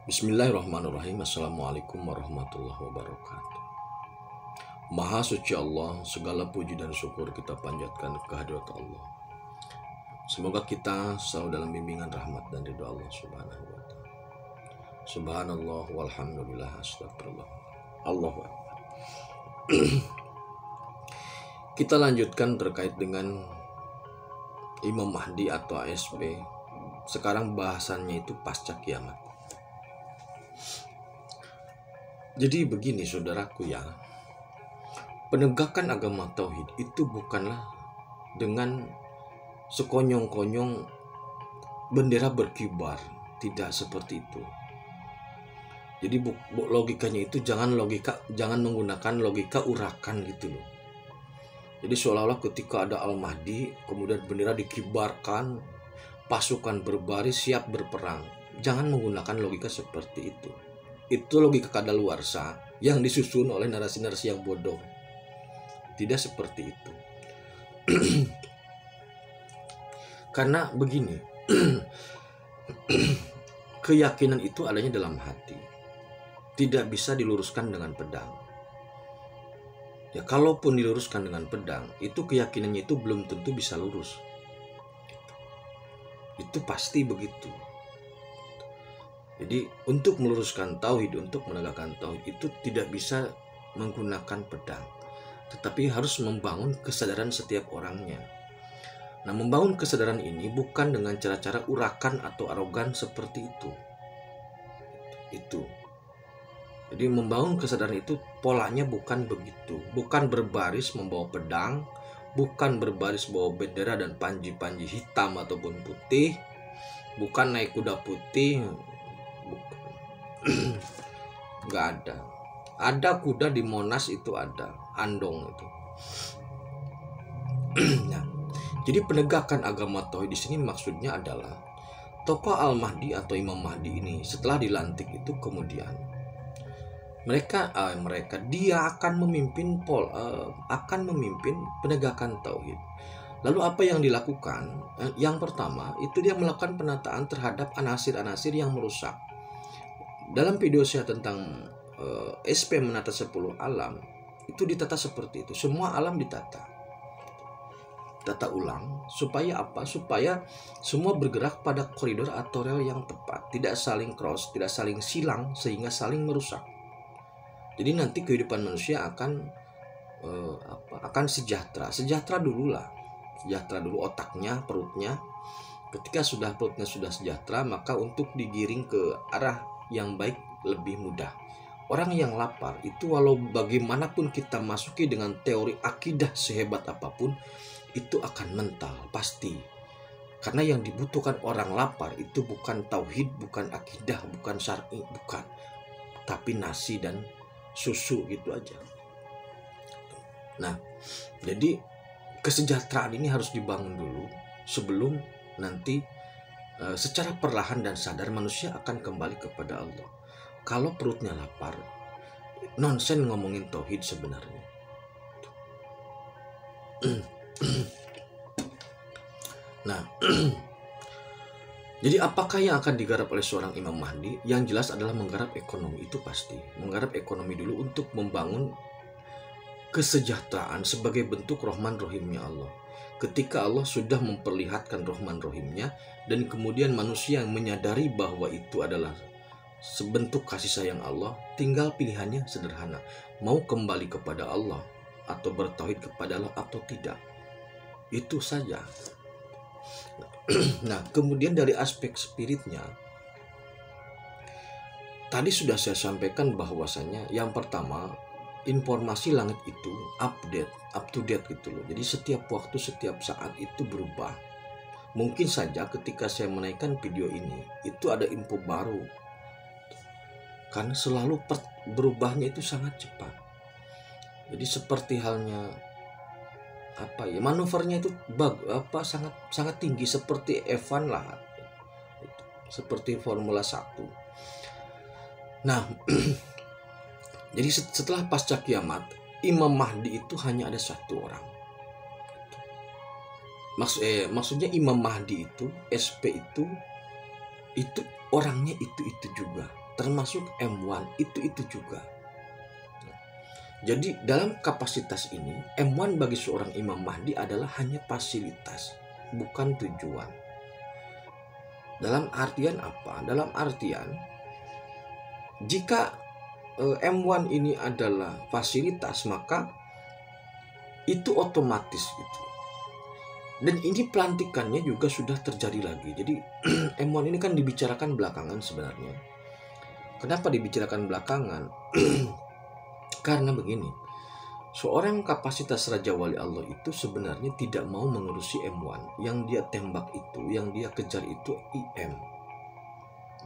Bismillahirrahmanirrahim. Assalamualaikum warahmatullahi wabarakatuh. Maha suci Allah, segala puji dan syukur kita panjatkan kehadirat Allah. Semoga kita selalu dalam bimbingan rahmat dan ridha Allah subhanahu wa ta'ala. Subhanallah walhamdulillah astagfirullah. Allahu akbar. Kita lanjutkan terkait dengan Imam Mahdi atau ASP. Sekarang bahasannya itu pasca kiamat. Jadi begini saudaraku ya, penegakan agama tauhid itu bukanlah dengan sekonyong-konyong bendera berkibar, tidak seperti itu. Jadi logikanya itu jangan menggunakan logika urakan gitu loh. Jadi seolah-olah ketika ada Al-Mahdi kemudian bendera dikibarkan, pasukan berbaris siap berperang. Jangan menggunakan logika seperti itu. Itu logika kadaluarsa yang disusun oleh narasi-narasi yang bodoh. Tidak seperti itu. Karena begini, keyakinan itu adanya dalam hati, tidak bisa diluruskan dengan pedang. Ya, kalaupun diluruskan dengan pedang, itu keyakinannya itu belum tentu bisa lurus. Itu pasti begitu. Jadi untuk meluruskan tauhid, untuk menegakkan tauhid itu tidak bisa menggunakan pedang, tetapi harus membangun kesadaran setiap orangnya. Nah, membangun kesadaran ini bukan dengan cara-cara urakan atau arogan seperti itu. Jadi membangun kesadaran itu polanya bukan begitu, bukan berbaris membawa pedang, bukan berbaris bawa bendera dan panji-panji hitam ataupun putih, bukan naik kuda putih. Nggak ada. Ada kuda di Monas itu, ada andong itu. Nah, jadi penegakan agama tauhid di sini maksudnya adalah tokoh Al-Mahdi atau Imam Mahdi ini setelah dilantik itu kemudian dia akan memimpin penegakan tauhid. Lalu apa yang dilakukan? Yang pertama itu dia melakukan penataan terhadap anasir-anasir yang merusak. Dalam video saya tentang SP menata 10 alam, itu ditata seperti itu. Semua alam ditata ulang. Supaya apa? Supaya semua bergerak pada koridor atau rel yang tepat, tidak saling cross, tidak saling silang, sehingga saling merusak. Jadi nanti kehidupan manusia akan sejahtera dulu otaknya, perutnya. Ketika perutnya sudah sejahtera, maka untuk digiring ke arah yang baik lebih mudah. Orang yang lapar itu walau bagaimanapun kita masuki dengan teori akidah sehebat apapun, itu akan mental pasti. Karena yang dibutuhkan orang lapar itu bukan tauhid, bukan akidah, bukan syar'i, bukan, tapi nasi dan susu gitu aja. Nah, jadi kesejahteraan ini harus dibangun dulu sebelum nanti secara perlahan dan sadar manusia akan kembali kepada Allah. Kalau perutnya lapar, nonsen ngomongin tauhid sebenarnya. Nah, jadi apakah yang akan digarap oleh seorang Imam Mahdi? Yang jelas adalah menggarap ekonomi, itu pasti. Menggarap ekonomi dulu untuk membangun kesejahteraan sebagai bentuk Rahman Rahimnya Allah. Ketika Allah sudah memperlihatkan Rahman Rahimnya, dan kemudian manusia yang menyadari bahwa itu adalah sebentuk kasih sayang Allah, tinggal pilihannya sederhana. Mau kembali kepada Allah atau bertauhid kepada Allah atau tidak. Itu saja. Nah, kemudian dari aspek spiritnya, tadi sudah saya sampaikan bahwasanya yang pertama, informasi langit itu up to date gitu loh. Jadi setiap waktu, setiap saat itu berubah. Mungkin saja ketika saya menaikkan video ini, itu ada info baru. Karena selalu berubahnya itu sangat cepat. Jadi seperti halnya manuvernya itu sangat tinggi, seperti F1 lah, seperti Formula 1. Nah, jadi setelah pasca kiamat, Imam Mahdi itu hanya ada satu orang. Maksudnya Imam Mahdi itu, SP itu orangnya itu juga. termasuk M1 itu juga. Jadi dalam kapasitas ini, M1 bagi seorang Imam Mahdi adalah hanya fasilitas, bukan tujuan. Dalam artian apa? Dalam artian jika M1 ini adalah fasilitas, maka itu otomatis gitu. Dan ini pelantikannya juga sudah terjadi lagi. Jadi M1 ini kan dibicarakan belakangan sebenarnya. Kenapa dibicarakan belakangan? Karena begini, seorang kapasitas Raja Wali Allah itu sebenarnya tidak mau mengurusi M1. Yang dia tembak itu, yang dia kejar itu IM.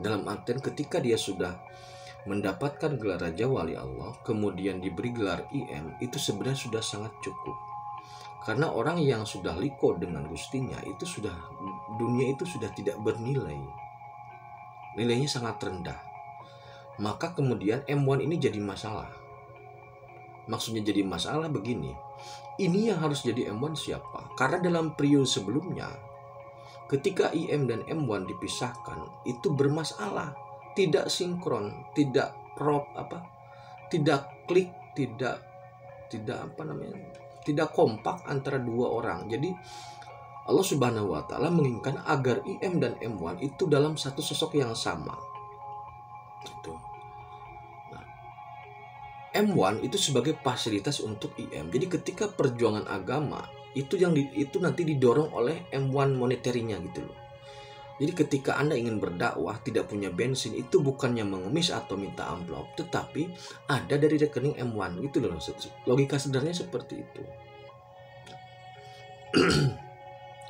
Dalam artian ketika dia sudah mendapatkan gelar Raja Wali Allah, kemudian diberi gelar IM, itu sebenarnya sudah sangat cukup. Karena orang yang sudah liko dengan gustinya itu sudah, dunia itu sudah tidak bernilai, nilainya sangat rendah. Maka kemudian M1 ini jadi masalah. Maksudnya jadi masalah begini, ini yang harus jadi M1 siapa? Karena dalam periode sebelumnya, ketika IM dan M1 dipisahkan, itu bermasalah, tidak sinkron, tidak tidak klik, tidak tidak kompak antara dua orang. Jadi Allah Subhanahu wa taala menginginkan agar IM dan M1 itu dalam satu sosok yang sama. Gitu. Nah, M1 itu sebagai fasilitas untuk IM. Jadi ketika perjuangan agama itu itu nanti didorong oleh M1 moneterinya gitu loh. Jadi ketika Anda ingin berdakwah tidak punya bensin, itu bukannya mengemis atau minta amplop, tetapi ada dari rekening M1 gitu loh. Logika sederhananya seperti itu.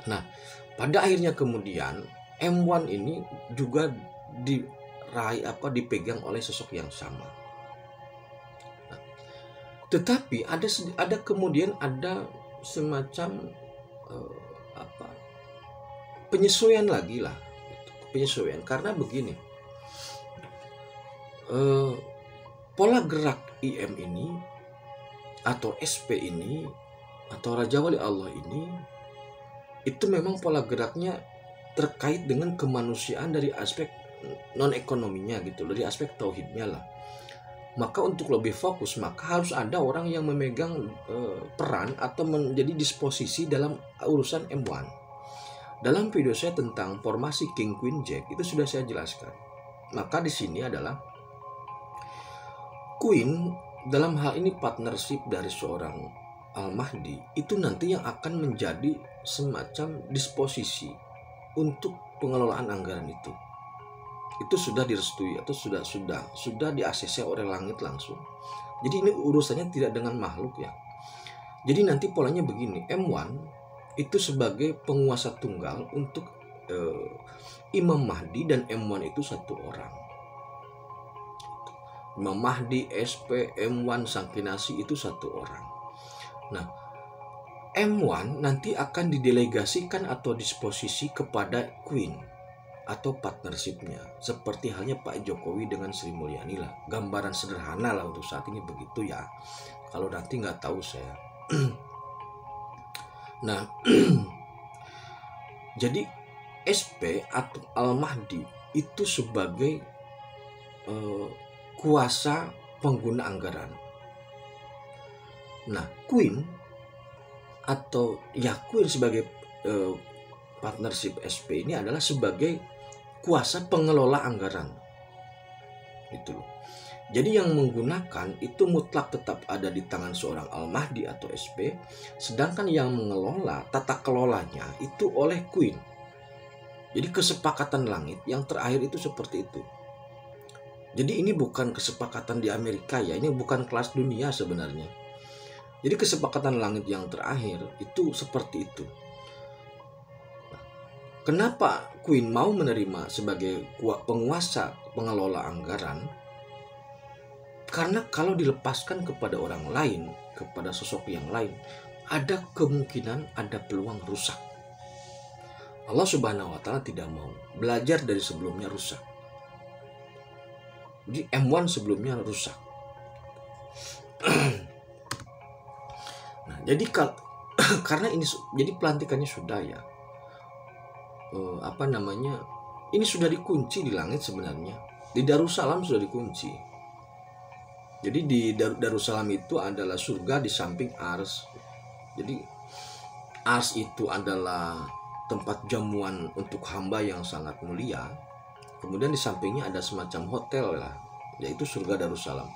Nah, pada akhirnya kemudian M1 ini juga dipegang oleh sosok yang sama. Nah, tetapi ada kemudian ada semacam penyesuaian lagi lah, penyesuaian. Karena begini, pola gerak IM ini atau SP ini atau Raja Wali Allah ini itu memang pola geraknya terkait dengan kemanusiaan dari aspek non ekonominya gitu, dari aspek tauhidnya lah. Maka untuk lebih fokus, maka harus ada orang yang memegang peran atau menjadi disposisi dalam urusan M1. Dalam video saya tentang formasi King Queen Jack itu sudah saya jelaskan. Maka di sini adalah Queen dalam hal ini partnership dari seorang Al-Mahdi itu nanti yang akan menjadi semacam disposisi untuk pengelolaan anggaran itu. Itu sudah direstui atau sudah di-ACC oleh langit langsung. Jadi ini urusannya tidak dengan makhluk ya. Jadi nanti polanya begini, M1 itu sebagai penguasa tunggal untuk Imam Mahdi, dan M1 itu satu orang. Imam Mahdi, SP, M1, Sangkinasi itu satu orang. Nah, M1 nanti akan didelegasikan atau disposisi kepada Queen atau partnershipnya, seperti halnya Pak Jokowi dengan Sri Mulyani lah. Gambaran sederhana lah untuk saat ini begitu ya. Kalau nanti nggak tahu saya. Nah, jadi SP atau Al-Mahdi itu sebagai kuasa pengguna anggaran. Nah, Queen sebagai partnership SP ini adalah sebagai kuasa pengelola anggaran. Gitu loh. Jadi yang menggunakan itu mutlak tetap ada di tangan seorang Al-Mahdi atau SP, sedangkan yang mengelola, tata kelolanya itu oleh Queen. Jadi kesepakatan langit yang terakhir itu seperti itu. Jadi ini bukan kesepakatan di Amerika ya, ini bukan kelas dunia sebenarnya. Jadi kesepakatan langit yang terakhir itu seperti itu. Kenapa Queen mau menerima sebagai penguasa pengelola anggaran? Karena kalau dilepaskan kepada orang lain, kepada sosok yang lain, ada kemungkinan ada peluang rusak. Allah Subhanahu wa taala tidak mau. Belajar dari sebelumnya rusak. Di M1 sebelumnya rusak. Nah, jadi karena ini jadi pelantikannya sudah ya. Ini sudah dikunci di langit sebenarnya. Di Darussalam sudah dikunci. Jadi di Darussalam itu adalah surga di samping Ars. Jadi Ars itu adalah tempat jamuan untuk hamba yang sangat mulia. Kemudian di sampingnya ada semacam hotel lah, yaitu surga Darussalam.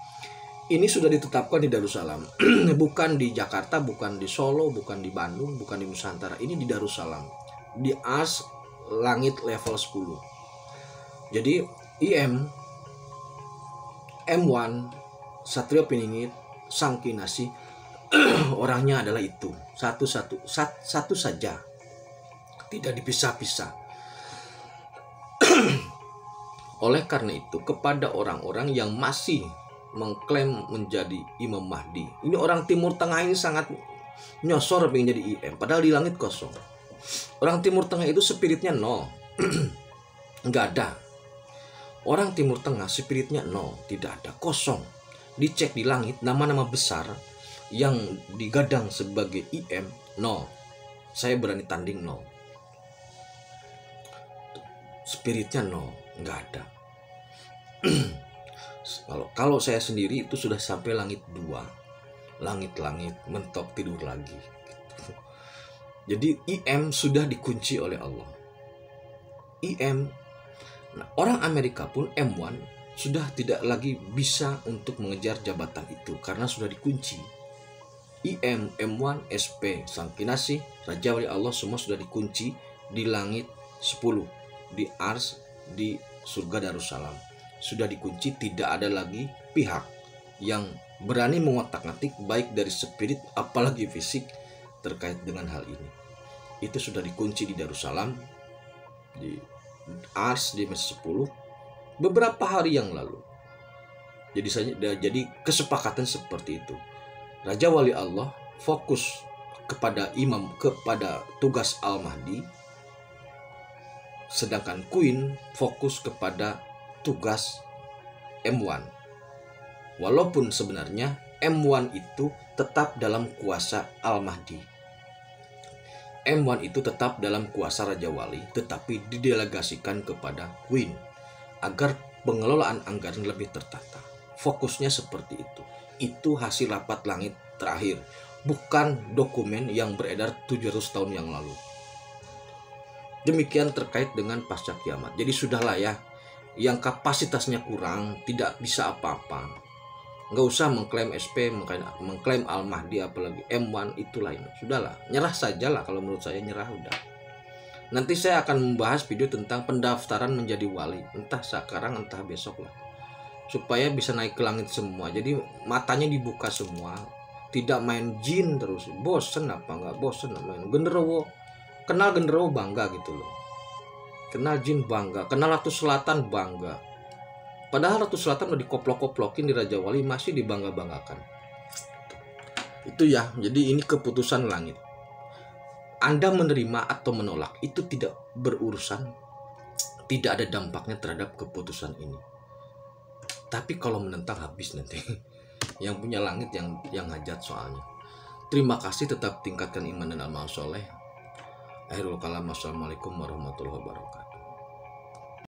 Ini sudah ditetapkan di Darussalam. Bukan di Jakarta, bukan di Solo, bukan di Bandung, bukan di Nusantara. Ini di Darussalam. Di Ars langit level 10. Jadi IM, M1, Satrio Piningit, Sang Kinasih, orangnya adalah itu. Satu saja. Tidak dipisah-pisah. Oleh karena itu, kepada orang-orang yang masih mengklaim menjadi Imam Mahdi, ini orang Timur Tengah ini sangat nyosor pengen jadi IM, padahal di langit kosong. Orang Timur Tengah itu spiritnya nol. Nggak ada. Orang Timur Tengah spiritnya nol, tidak ada, kosong. Dicek di langit, nama-nama besar yang digadang sebagai IM nol. Saya berani tanding nol. Spiritnya nol, nggak ada. Kalau saya sendiri itu sudah sampai langit 2, langit-langit mentok tidur lagi. Jadi IM sudah dikunci oleh Allah. IM, nah, orang Amerika pun M1 sudah tidak lagi bisa untuk mengejar jabatan itu karena sudah dikunci. IM, M1, SP, Sang Kinasih, Raja Wali Allah semua sudah dikunci di langit 10, di Ars, di surga Darussalam. Sudah dikunci, tidak ada lagi pihak yang berani mengotak-atik baik dari spirit apalagi fisik terkait dengan hal ini. Itu sudah dikunci di Darussalam, di Ars, di Mes 10 beberapa hari yang lalu. Jadi kesepakatan seperti itu. Raja Wali Allah fokus kepada imam, kepada tugas Al-Mahdi, sedangkan Queen fokus kepada tugas M1. Walaupun sebenarnya M1 itu tetap dalam kuasa Al-Mahdi. M1 itu tetap dalam kuasa Raja Wali, tetapi didelegasikan kepada Queen agar pengelolaan anggaran lebih tertata. Fokusnya seperti itu. Itu hasil rapat langit terakhir, bukan dokumen yang beredar 700 tahun yang lalu. Demikian terkait dengan pasca kiamat. Jadi sudahlah ya, yang kapasitasnya kurang, tidak bisa apa-apa, nggak usah mengklaim SP, mengklaim Al-Mahdi, apalagi M1 itu lain. Sudahlah, nyerah sajalah. Kalau menurut saya nyerah udah. Nanti saya akan membahas video tentang pendaftaran menjadi wali, entah sekarang entah besok lah, supaya bisa naik ke langit semua. Jadi matanya dibuka semua, tidak main jin terus. Bosen apa nggak bosen main genderuwo. Kenal genderuwo bangga gitu loh. Kenal jin bangga, kenal Ratu Selatan bangga. Padahal Ratu Selatan udah dikoplok-koplokin di Raja Wali, masih dibangga-banggakan. Itu ya, jadi ini keputusan langit. Anda menerima atau menolak itu tidak berurusan, tidak ada dampaknya terhadap keputusan ini. Tapi kalau menentang habis nanti. Yang punya langit yang hajat soalnya. Terima kasih, tetap tingkatkan iman dan amal soleh. Akhirul kalam, wassalamualaikum warahmatullahi wabarakatuh.